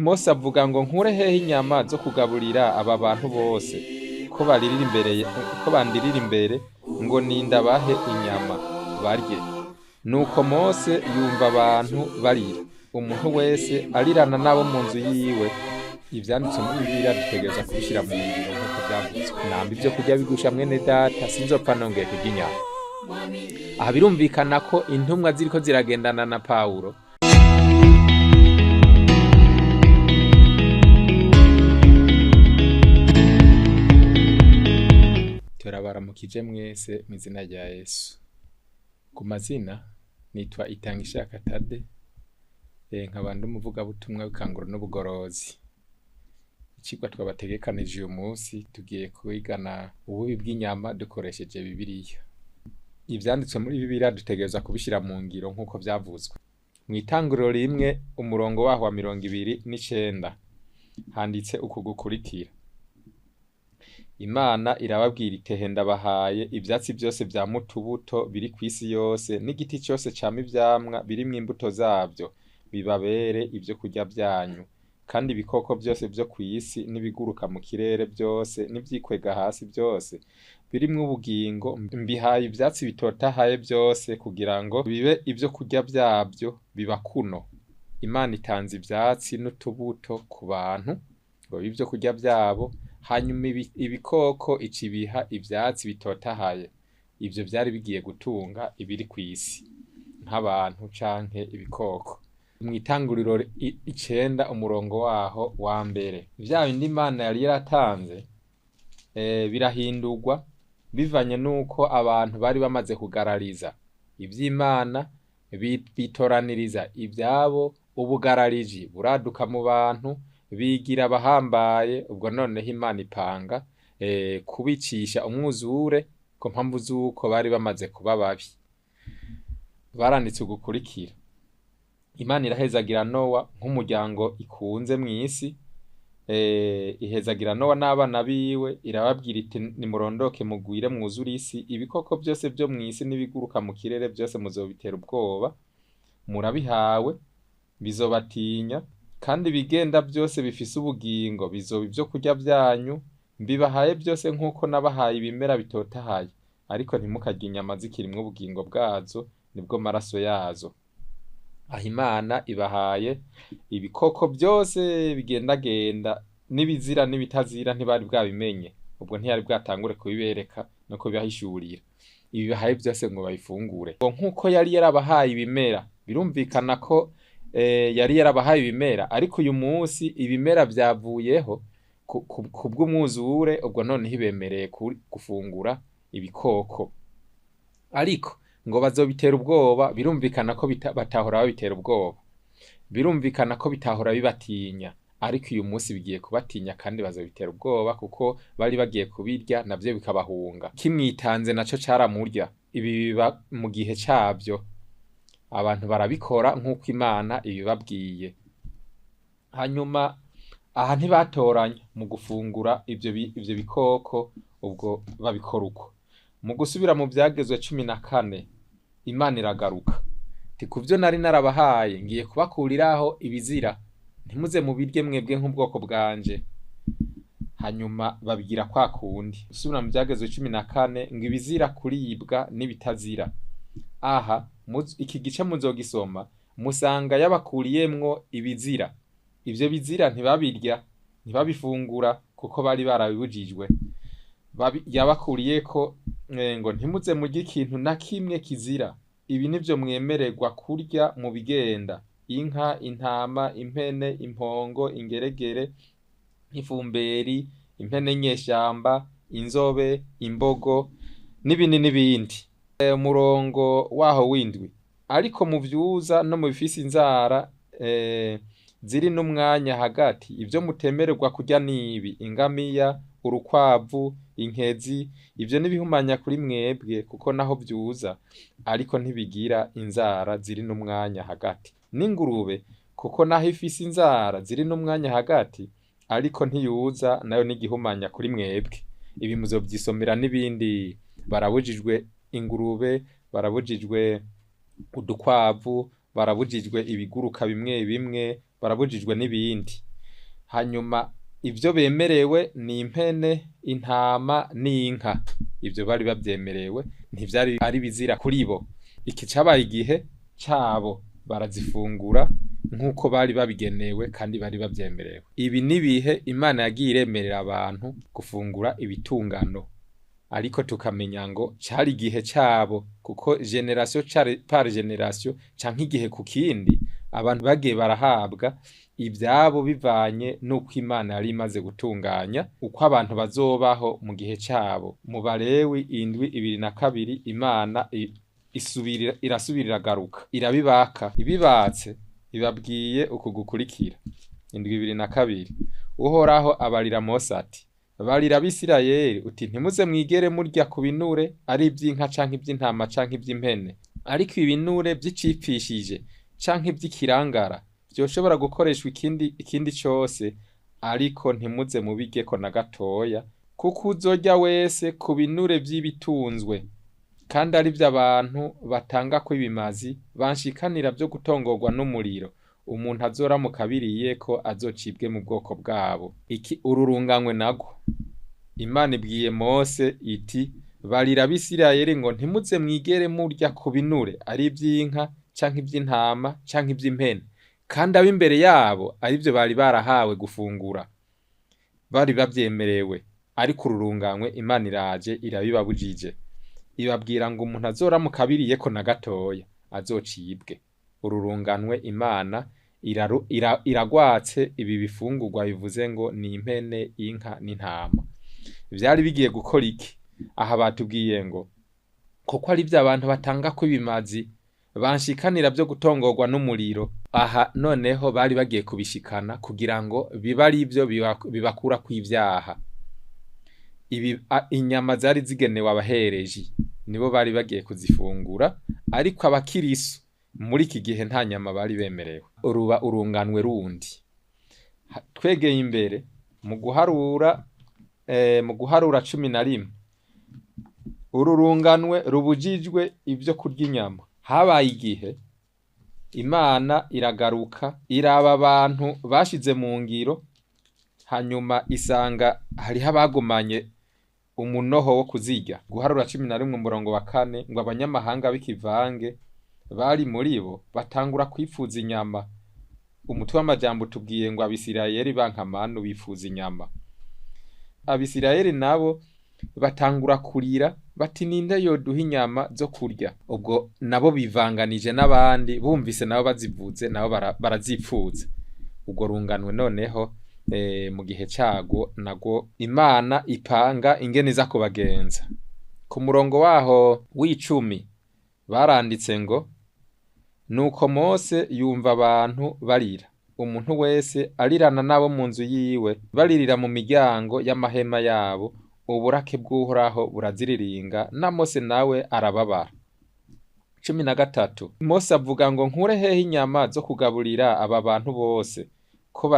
Mose avuga ngo nkure hehe inyama zo kugaburira aba bantu bose ko bandirira imbere ngo nindabahe inyama barye. Nuko Mose yumva abantu barira, umuntu wese arirana n'abo mu nzu yiwe. Ivyanditswe muri Bibiliya dutegerezwa kubishira mu ngiro nk'uko vyavuzwe. Namba ivyo kurya bigusha mwene data, sinzopfa nongeye kurya inyama. Aha birumvikana ko intumwa ziriko ziragendana na Pawulo. Turabaramukije mwese mu izina rya Yesu. Ku mazina nitwa Itangishaka Tade, nkaba ndi umuvugabutumwa w'ikanguro n'ubugorozi. Icigwa twabategekanije uyu munsi tugiye kwigana ububi bw'inyama dukoresheje Bibiliya. Ivyanditswe muri Bibiliya dutegerezwa kubishira mu ngiro nk'uko vyavuzwe. Mw'itanguriro rimwe umurongo waho wa 29 handitse uku gukurikira: Imana irababwira iti ndabahaye ivyatsi byose vya mutubuto biri kw'isi yose n'igiti cyose cama ivyamwa birimwo imbuto zavyo bibabere ivyo kurya vyanyu, kandi ibikoko byose vyo kw'isi n'ibiguruka mu kirere byose n'ivyikwega hasi byose birimwo ubugingo mbihaye ivyatsi bitotahaye byose kugira ngo bibe ivyo kurya vyavyo biba kuno. Imana itanze ivyatsi n'utubuto ku bantu ngo bibe ivyo kurya vyabo, hanyuma ibikoko icibiha ivyatsi bitotahaye. Ivyo vyari bigiye gutunga ibiri kw'isi nk'abantu canke ibikoko. Mw'itanguriro 9 umurongo waho wa mbere, vya bindi Imana yari yaratanze birahindurwa bivanye nuko abantu bari bamaze kugarariza ivy'Imana, bitoraniriza ivyabo, ubugarariji buraduka mu bantu, bigira abahambaye. Ubwo noneho Imana ipanga kubicisha umwuzure ku mpamvu z'uko bari bamaze kuba babi. Baranditse ugukurikira: Imana irahezagira Nowa nk'umuryango ikunze mw'isi, ihezagira Nowa n'abana biwe, irababwira iti nimurondoke mugwire mwuzure isi, ibikoko byose vyo mw'isi n'ibiguruka mu kirere byose muzobitera ubwoba, murabihawe, bizobatinya, kandi ibigenda byose bifise ubugingo bizoba ivyo kurya vyanyu. Mbibahaye byose nk'uko nabahaye ibimera bitotahaye, ariko ntimukarye inyama zikirimwo ubugingo bwazo, nibwo maraso yazo. Aho Imana ibahaye ibikoko byose bigendagenda n'ibizira n'ibitazira ntibari bwabimenye, ubwo ntiyari bwatangure kubibereka no kubibahishurira. Ibibahaye byose ngo babifungure. Nk'uko yari yarabahaye ibimera, birumvikana ko yari yarabahaye ibimera, ariko uyu munsi ibimera vyavuyeho kubw'umwuzure. Ubwo noneho ibemereye gufungura ibikoko, ariko ngo bazobitera ubwoba. Birumvikana ko batahora babitera ubwoba, birumvikana ko bitahora bibatinya, ariko uyu munsi bigiye kubatinya kandi bazobitera ubwoba kuko bari bagiye kubirya navyo bikabahunga. Kimwitanze naco caramurya. Ibi biba mu gihe cabyo, abantu barabikora nk'uko Imana ibibabwiye. Hanyuma aha ntibatoranya mu gufungura ivyo bikoko, ubwo babikora uko. Mu gusubira mu Vyagezwe 14 Imana iragaruka iti kuvyo nari narabahaye ngiye kubakuriraho ibizira, ntimuze mubirye mwebwe nk'ubwoko bwanje. Hanyuma babigira kwa kundi. Gusubira mu Vyagezwe 14 ngo ibizira kuribwa n'ibitazira. Aha iki gice muzogisoma musanga yabakuriyemwo ibizira. Ivyo bizira ntibabirya, ntibabifungura kuko bari barabibujijwe. Yabakuriyeko ngo ntimuze murye ikintu na kimwe kizira. Ibi nivyo mwemererwa kurya mu bigenda: inka, intama, impene, impongo, ingeregere, ifumberi, impene nyeshamba, inzobe, imbogo n'ibindi n'ibindi. Umurongo waho w'indwi: ariko mu vyuza no mu bifise inzara ziri n'umwanya hagati, ivyo mutemererwa kurya nibi: ingamiya, urukwavu, inkezi. Ivyo nibihumanya kuri mwebwe kuko naho vyuza, ariko ntibigira inzara ziri n'umwanya hagati. N'ingurube kuko naho ifise inzara ziri n'umwanya hagati, ariko ntiyuza, nayo nigihumanya kuri mwebwe. Ibi muzovyisomera n'ibindi. Barabujijwe ingurube, barabujijwe udukwavu, barabujijwe ibiguruka bimwe bimwe, barabujijwe n'ibindi. hanyuma ivyo bemerewe ni impene, intama n'inka. Ivyo bari bavyemerewe, ntivyari ari bizira kuri bo. Iki cabaye igihe cabo, barazifungura nk'uko bari babigenewe kandi bari bavyemerewe. Ibi nibihe Imana yagiye iremerera abantu gufungura ibitungano, ariko tukamenya ngo cari igihe cabo, kuko generation par generation canke igihe ku kindi abantu bagiye barahabwa ivyabo bivanye n'uko Imana yari imaze gutunganya uko abantu bazobaho mu gihe cabo. Mu Balewi 7:2 Imana irasubirira garuka irabibaka, ibibatse ibabwiye uku gukurikira. 7:2 Uhoraho abarira Mose ati, barira Abisirayeli uti ntimuze mwigere murya ku binure ari ivy'inka canke ivy'intama canke ivy'impene, ariko ibinure vy'icipfishije canke ivy'ikirangara vyoshobora gukoreshwa ikindi cose, ariko ntimuze mubigeko na gatoya, kuko uzorya wese ku binure vy'ibitunzwe kandi ari vy'abantu batangako ibimazi banshikanira vyo gutongorwa n'umuriro, umuntu azoramuka abiriyeko azocibwe mu bwoko bwabo. Iki ururunganywe nagwo. Imana ibwiye Mose iti, barira Abisirayeli ngo ntimuze mwigere murya ku binure ari ivy'inka canke ivy'intama canke ivy'impene, kandi ab'imbere yabo arivyo bari barahawe gufungura, bari bavyemerewe, ariko ururunganywe Imana iraje irabibabujije, ibabwira ngo umuntu azoramuka abiriyeko na gatoya azocibwe. Ururunganwe Imana iragwatse ibi bifungurwa, bivuze ngo ni impene, inka n'intama. Vyari bigiye gukora iki? Aha batubwiye ngo kuko ari vy'abantu batangako ibimazi banshikanira vyo gutongorwa n'umuriro. Aha noneho bari bagiye kubishikana kugira ngo bibe ari ivyo bibakura kw'ivyaha. Inyama zari zigenewe abahereji, nibo bari bagiye kuzifungura, ariko abakirisu muri iki gihe nta nyama bari bemerewe. Uruba urunganwe rundi. Twegeye imbere mu guharura 11, ururunganwe rubujijwe ivyo kurya inyama. Habaye igihe Imana iragaruka iraba abantu bashize mu ngiro, hanyuma isanga hariho abagumanye umunoho wo kuzirya. Guharura 11:4 ngo abanyamahanga b'ikivange bari muri bo batangura kwifuza inyama. Umutwe w'amajambo tubwiye ngo Abisirayeli bankamanu bifuza inyama. Abisirayeli nabo batangura kurira bati ninde yoduha inyama zo kurya. Ubwo nabo bivanganije n'abandi, bumvise nabo bazivuze nabo barazipfuza. Ubwo runganwe noneho mu gihe cyago nago Imana ipanga ingene iza kubagenza. Ku murongo waho w'10 baranditse ngo, nuko Mose yumva abantu barira, umuntu wese arirana nabo mu nzu yiwe, baririra mu miryango y'amahema yabo, uburake bw'Uhoraho buraziriringa, na Mose nawe arababara. 13 Mose avuga ngo nkure hehe inyama zo kugaburira aba bantu bose, ko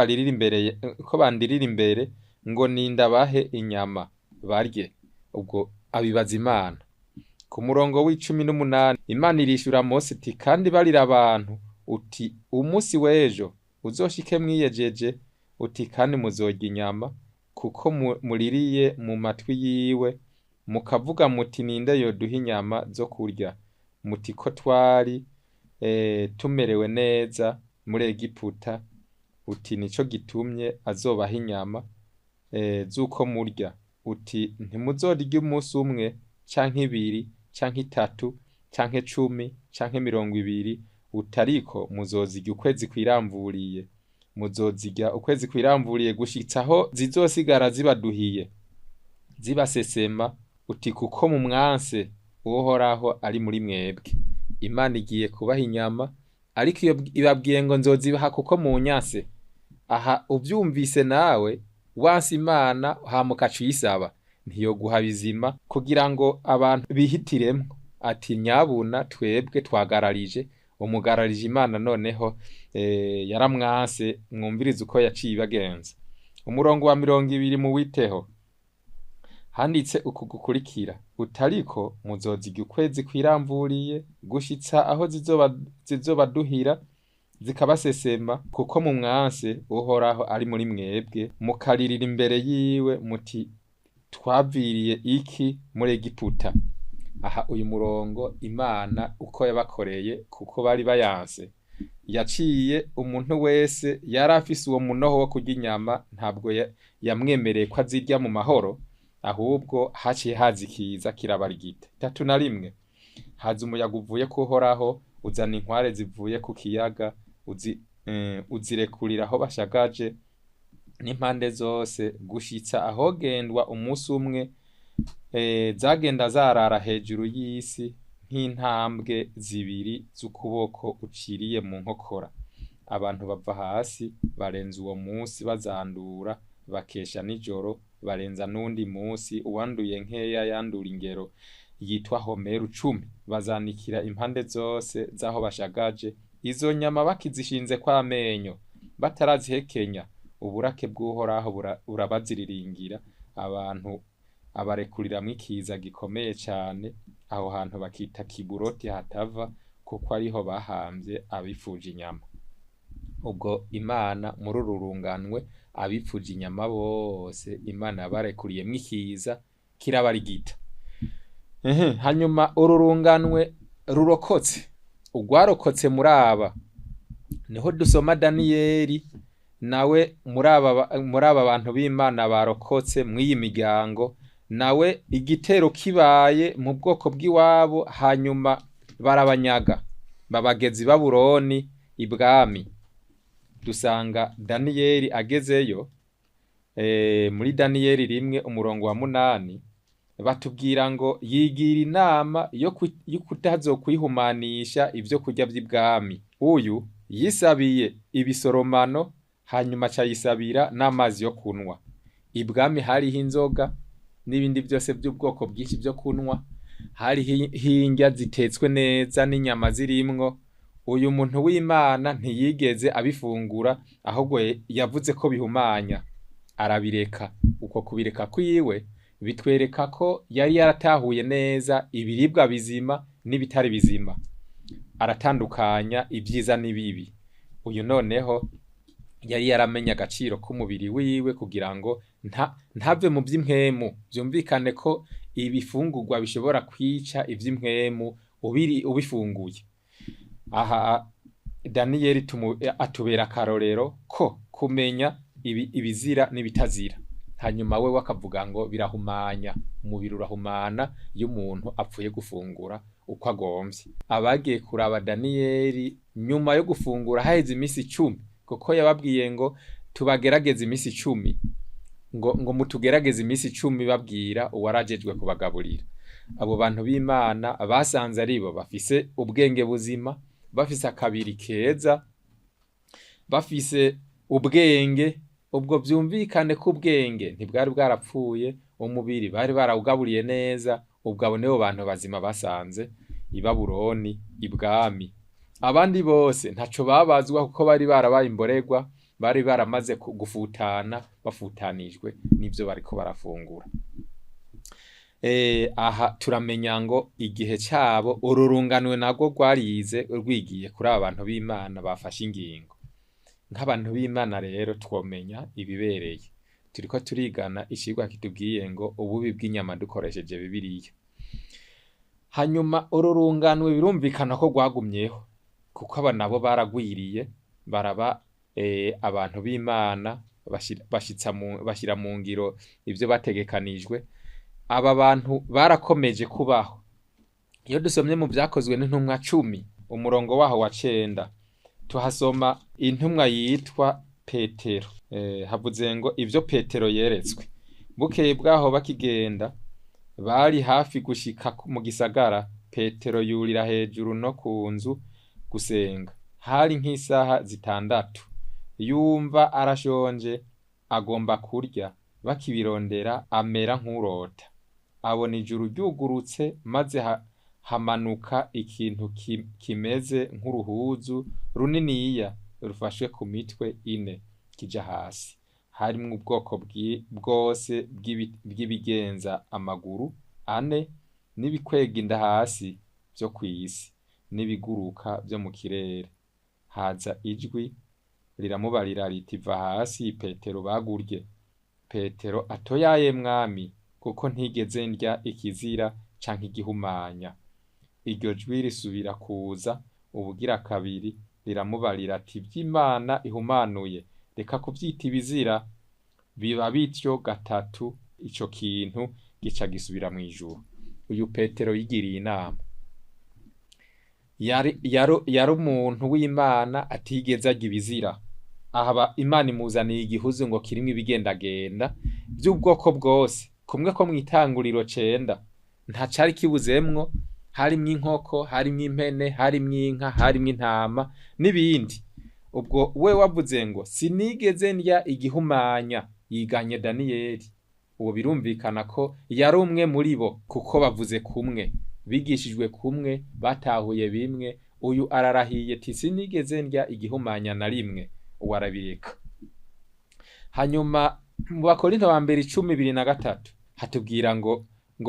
bandirira imbere ngo nindabahe inyama barye. Ubwo abibaza Imana. Ku murongo w'18 Imana irishura Mose iti, kandi barira abantu uti umunsi w'ejo uzoshike mwiyejeje, uti kandi muzorya inyama, kuko muririye mu matwi yiwe, mukavuga muti ninde yoduha inyama zo kurya, muti ko twari tumerewe neza muri Egiputa, uti nico gitumye azobaha inyama z'uko murya, uti ntimuzorya umunsi umwe canke 2 canke 3 canke 10 canke 20, utariko muzozirya ukwezi kwiramvuriye, muzozirya ukwezi kwiramvuriye gushitsa aho zizosigara zibaduhiye zibasesema, uti kuko mu mwanse Uhoraho ari muri mwebwe. Imana igiye kubaha inyama, ariko iyo ibabwiye ngo nzozibaha kuko mu nyase. Aha uvyumvise nawe wansi Imana hamukacu yisaba ntiyo guha bizima kugira ngo abantu bihitiremwo ati nyabuna twebwe twagararije. Umugararije Imana noneho yaramwanse, mwumvirize uko yaciye ibagenza. Umurongo wa 20 mu witeho handitse uku gukurikira, utariko muzozirya ukwezi kwiramvuriye gushitsa aho zizobaduhira, zikabasesema, kuko mu mwanse Uhoraho ari muri mwebwe, mukaririra imbere yiwe muti twaviriye iki muri Egiputa. Aha uyu murongo Imana uko yabakoreye kuko bari bayanse, yaciye umuntu wese yari afise uwo munoho wo kurya inyama, ntabwo yamwemereye ko azirya mu mahoro, ahubwo haciye haza ikiza kirabarigita. 31 haza umuyaga uvuye ku Uhoraho, uzana inkware zivuye ku kiyaga, uzirekurira aho bashagaje n'impande zose, gushitsa ahogendwa umunsi umwe, zagenda zarara hejuru y'isi nk'intambwe zibiri z'ukuboko uciriye mu nkokora. Abantu bava hasi barenza uwo munsi bazandura, bakesha nijoro barenza n'undi munsi, uwanduye nkeya yandura ingero yitwa homeru 10, bazanikira impande zose zaho bashagaje. Izo nyama bakizishinze kwa amenyo, batarazihekenya, uburake bw'Uhoraho burabaziriringira, abantu abarekuriramwo ikiza gikomeye cane. Aho hantu bakita Kiburoti Hatava, kuko ariho bahambye abifuje inyama. Ubwo Imana muri uru runganwe abifuje inyama bose Imana yabarekuriyemwo ikiza kirabarigita. Hanyuma uru runganwe rurokotse, urwarokotse muri aba niho dusoma Daniyeli nawe muri aba bantu b'Imana barokotse mw'iyi miryango, nawe igitero kibaye mu bwoko bw'iwabo, hanyuma barabanyaga babageza i Babuloni ibwami. Dusanga Daniyeli agezeyo, muri Daniyeli 1:8 batubwira ngo yigira inama yo kutazokwihumanisha ivyo kurya vy'ibwami. Uyu yisabiye ibisoromano, hanyuma acayisabira n'amazi yo kunwa. Ibwami hariho inzoga n'ibindi byose by'ubwoko bwinshi byo kunwa, hariho indya zitetswe neza n'inyama zirimwo. Uyu muntu w'Imana ntiyigeze abifungura, ahubwo yavuze ko bihumanya, arabireka. Uko kubireka kwiwe bitwereka ko yari yaratahuye neza ibiribwa bizima n'ibitari bizima, aratandukanya ibyiza n'ibibi. Uyu noneho yari yaramenya agaciro k'umubiri wiwe, kugira ngo ntave mu by'impwemu. Byumvikane ko ibifungurwa bishobora kwica iby'impwemu ubifunguye. Aha Daniyeli atubera akarorero ko kumenya ibizira n'ibitazira. Hanyuma we wakavuga ngo birahumanya, umubiri urahumana iyo umuntu apfuye gufungura uko agomvye. Abagiye kuraba Daniyeli nyuma yo gufungura haheze iminsi 10, kuko yababwiye ngo tubagerageze iminsi 10, ngo mutugerageze iminsi 10 babwira uwarajejwe kubagaburira. Abo bantu b'Imana basanze aribo bafise ubwenge buzima, bafise akabiri keza, bafise ubwenge. Ubwo byumvikane ko ubwenge ntibwari bwarapfuye, umubiri bari barawugaburiye neza. Ubwo abo nibo bantu bazima basanze i Babuloni ibwami. Abandi bose ntaco babazwa, kuko bari barabaye imborerwa, bari baramaze gufutana, bafutanijwe n'ivyo bariko barafungura. Aha turamenya ngo igihe cyabo ururunganwe nagwo rwarize rwigiye kuri aba bantu b'Imana bafashe ingingo. Nk'abantu b'Imana rero twomenya ibibereye. Turiko turigana icigwa kitubwiye ngo ububi bw'inyama dukoresheje Bibiliya. Hanyuma ururunganwe birumvikana ko rwagumyeho, kuko aba nabo baragwiriye, baraba abantu b'Imana bashira mu ngiro ivyo bategekanijwe. Aba bantu barakomeje kubaho. Iyo dusomye mu Vyakozwe n'Intumwa 10 umurongo waho wa 9, tuhasoma intumwa yitwa Petero. Havuze ngo ivyo Petero yeretswe. Bukeye bwaho bakigenda, bari hafi gushika mu gisagara, Petero yurira hejuru no ku nzu gusenga. Hari nk'isaha 6, yumva arashonje, agomba kurya. Bakibirondera amera nk'urota, abona ijuru ryugurutse, maze hamanuka ikintu kimeze nk'uruhuzu runiniya rufashwe ku mitwe 4 kija hasi. Harimwo ubwoko bwose bw'ibigenza amaguru 4, n'ibikwega inda hasi byo kw'isi, n'ibiguruka byo mu kirere. haza ijwi riramubarira riti va hasi Petero bagurye. Petero atoyaye mwami, kuko ntigeze ndya ikizira canke igihumanya. Iryo jwi risubira kuza ubugira kabiri, riramubarira ati vy'Imana ihumanuye reka kuvyita ibizira. Biba bityo gatatu, ico kintu gica gisubira mw'ijuru. Uyu Petero yigiriye inama. Yari umuntu w'Imana atigeze arya ibizira. Aha Imana imuzaniye igihuzu ngo kirimwo ibigendagenda vy'ubwoko bwose, kumwe ko mw'Itanguriro 9 nta cari kibuzemwo, harimwo inkoko, harimwo impene, harimwo inka, harimwo intama n'ibindi. Ubwo we wavuze ngo sinigeze ndya igihumanya, yiganye Daniyeli. Uwo birumvikana ko yari umwe muri bo, kuko bavuze kumwe, bigishijwe kumwe, batahuye bimwe. Uyu ararahiye ati sinigeze ndya igihumanya na rimwe. Uwo arabireka. Hanyuma mu Bakorinto ba mbere 10:23 hatubwira ngo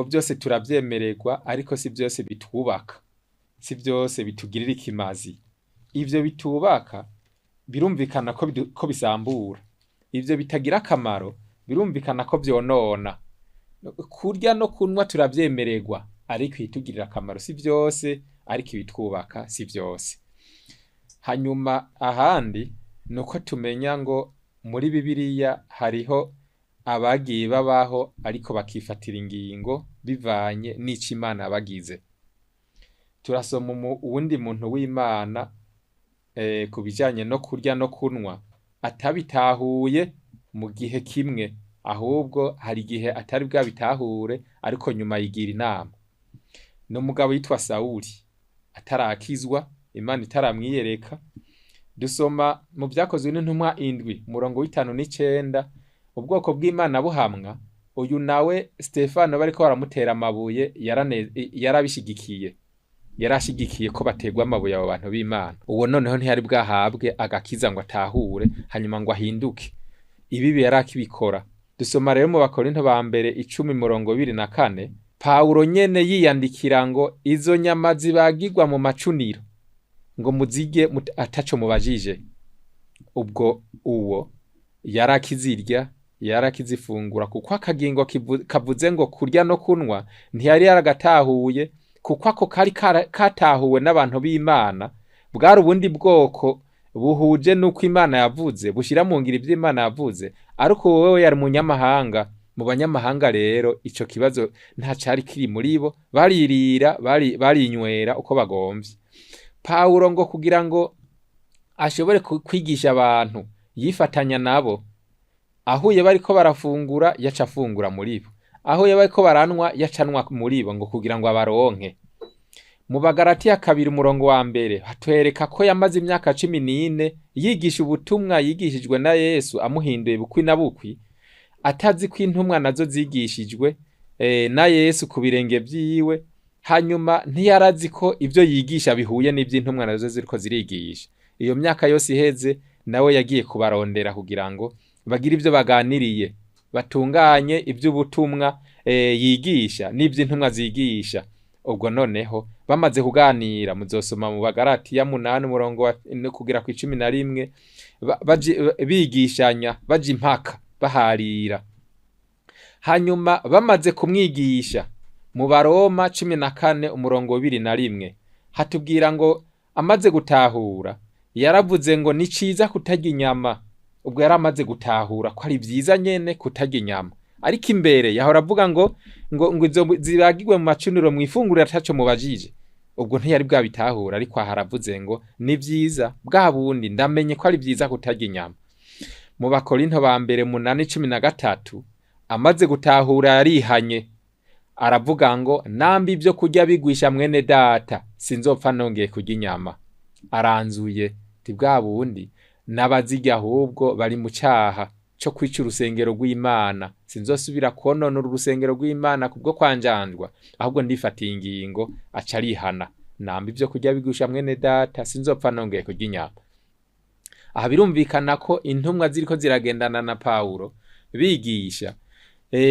byose turavyemererwa, ariko si byose bitwubaka, si byose bitugirira ikimazi. Ivyo bitubaka birumvikana ko bisambura, ivyo bitagira akamaro birumvikana ko vyonona. Kurya no kunwa turavyemererwa, ariko itugirira akamaro si byose, ariko ibitwubaka si byose. Hanyuma ahandi nuko tumenya ngo muri Bibiliya hariho abagiye babaho ariko bakifatira ingingo bivanye n'ico Imana yabagize. Turasoma uwundi muntu w'Imana kubijanye no kurya no kunwa atabitahuye mu gihe kimwe, ahubwo hari igihe atari bwabitahure, ariko nyuma yigira inama. N'umugabo yitwa Sawuli atarakizwa, Imana itaramwiyereka. Dusoma mu Vyakozwe n'Intumwa 7:5-9, ubwoko bw'Imana buhamwa. Uyu nawe Stefano bariko baramutera amabuye yarabishigikiye, yarashigikiye ko bategwa amabuye abo bantu b'Imana. Uwo noneho ntiyari bwahabwe agakiza ngo atahure, hanyuma ngo ahinduke. Ibi yarakibikora. Dusoma rero mu Bakorinto ba mbere 10:24, Paulo nyene yiyandikira ngo izo nyama zibagirwa mu macuniro ngo muzige ataco mubajije. Ubwo uwo yarakizirya, yarakizifungura, kuko akagingo kavuze ngo kurya no kunwa ntiyari yaragatahuye, kuko ako kari katahuwe n'abantu b'Imana. Bwari ubundi bwoko buhuje nuko Imana yavuze, bushira mu ngiro ivyo Imana yavuze, ariko wewe yari munyamahanga. Mu banyamahanga rero ico kibazo nta cari kiri muri bo, baririra barinywera uko bagomvye. Paulo ngo kugira ngo ashobore kwigisha abantu, yifatanya nabo. Ahuye bariko barafungura yaca afungura muri bo, ahuye bariko baranwa yacanwa muri bo, ngo kugira ngo abaronke. Mu Bagalatiya 2:1 hatwereka ko yamaze imyaka 14 yigisha ubutumwa yigishijwe na Yesu, amuhinduye bukwi na bukwi, atazi ko intumwa nazo zigishijwe na Yesu ku birenge vyiwe. Hanyuma ntiyarazi ko ivyo yigisha bihuye n'ivy'intumwa nazo ziriko zirigisha. Iyo myaka yose iheze, nawe yagiye kubarondera kugira ngo bagire ivyo baganiriye, batunganye ivy'ubutumwa yigisha n'ivy'intumwa zigisha. Ubwo noneho bamaze kuganira, muzosoma mu Bagalatiya 8:11 bigishanya, baje impaka, baharira. Hanyuma bamaze kumwigisha, mu Baroma 14:21 hatubwira ngo amaze gutahura, yaravuze ngo ni ciza kutarya inyama. Ubwo yaramaze gutahura ko ari vyiza nyene kutarya inyama, ariko imbere yahora avuga ngo izo zibagirwe mu macuniro mwifungurira ataco mubajije. Ubwo ntiyari bwabitahura, ariko haravuze ngo ni vyiza bwa bundi ndamenye ko ari vyiza kutarya inyama. Mu Bakorinto ba mbere 8:13 amaze gutahura yarihanye, aravuga ngo nambi ivyo kurya bigwisha mwene data, sinzopfa nongeye kurya inyama. Aranzuye ti bwa bundi n'abazirya ahubwo bari mu cyaha cyo kwica urusengero rw'Imana, sinzosubira konona urusengero rw'Imana kubwo kwanjandwa, ahubwo ndifatiye ingingo aca arihana. Nambi ivyo kurya bigwisha mwene data, sinzopfa nongeye kurya inyama. Aha birumvikana ko intumwa ziriko ziragendana na Paulo bigisha,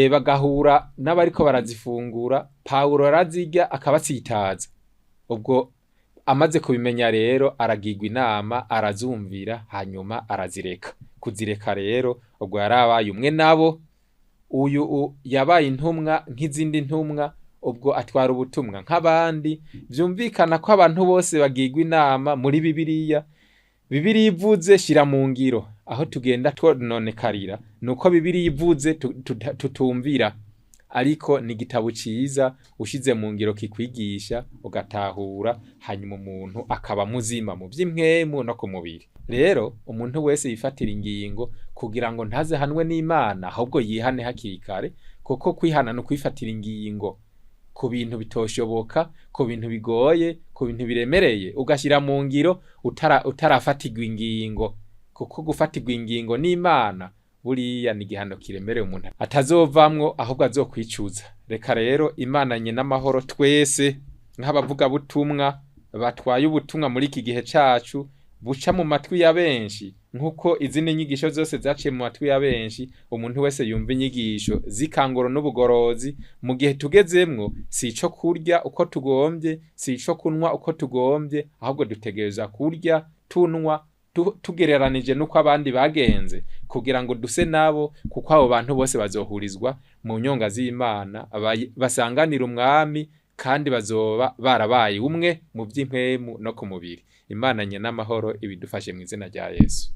bagahura n'abariko barazifungura. Paulo arazirya akabatsitaza. Ubwo amaze kubimenya rero aragirwa inama, arazumvira, hanyuma arazireka. Kuzireka rero ubwo yarabaye umwe nabo, uyu yabaye intumwa nk'izindi ntumwa, ubwo atwara ubutumwa nk'abandi. Vyumvikana ko abantu bose bagirwa inama muri Bibiliya. Bibiliya ivuze shira mu ngiro. Aho tugenda twononekarira nuko Bibiliya ivuze tutumvira, ariko ni igitabo ciza ushize mu ngiro kikwigisha ugatahura, hanyuma umuntu akaba muzima mu vy'impwemu no ku mubiri. Rero umuntu wese yifatira ingingo kugira ngo ntaze hanwe n'Imana, ahubwo yihane hakiri kare, kuko kwihana no kwifatira ingingo ku bintu bitoshoboka, ku bintu bigoye, ku bintu biremereye, ugashyira mu ngiro utarafatirwa ingingo. Kuko gufatirwa ingingo n'Imana buriya ni igihano kiremereye umuntu atazovamwo, ahubwo azokwicuza. Reka rero Imana nye n'amahoro twese nk'abavuga butumwa batwaye ubutumwa muri iki gihe cacu buca mu matwi ya benshi, nkuko izindi nyigisho zose zaciye mu matwi ya benshi. Umuntu wese yumva inyigisho zikanguro n'ubugorozi. Mu gihe tugezemwo si ico kurya uko tugombye, si ico kunwa uko tugombye, ahubwo dutegereza kurya tunwa tugereranije nuko abandi bagenze, kugira ngo duse nabo, kuko abo bantu bose bazohurizwa mu nyonga z'Imana, basanganira umwami, kandi bazoba barabaye umwe mu vy'impwemu no ku mubiri. Imana nye n'amahoro ibidufashe mu izina rya Yesu.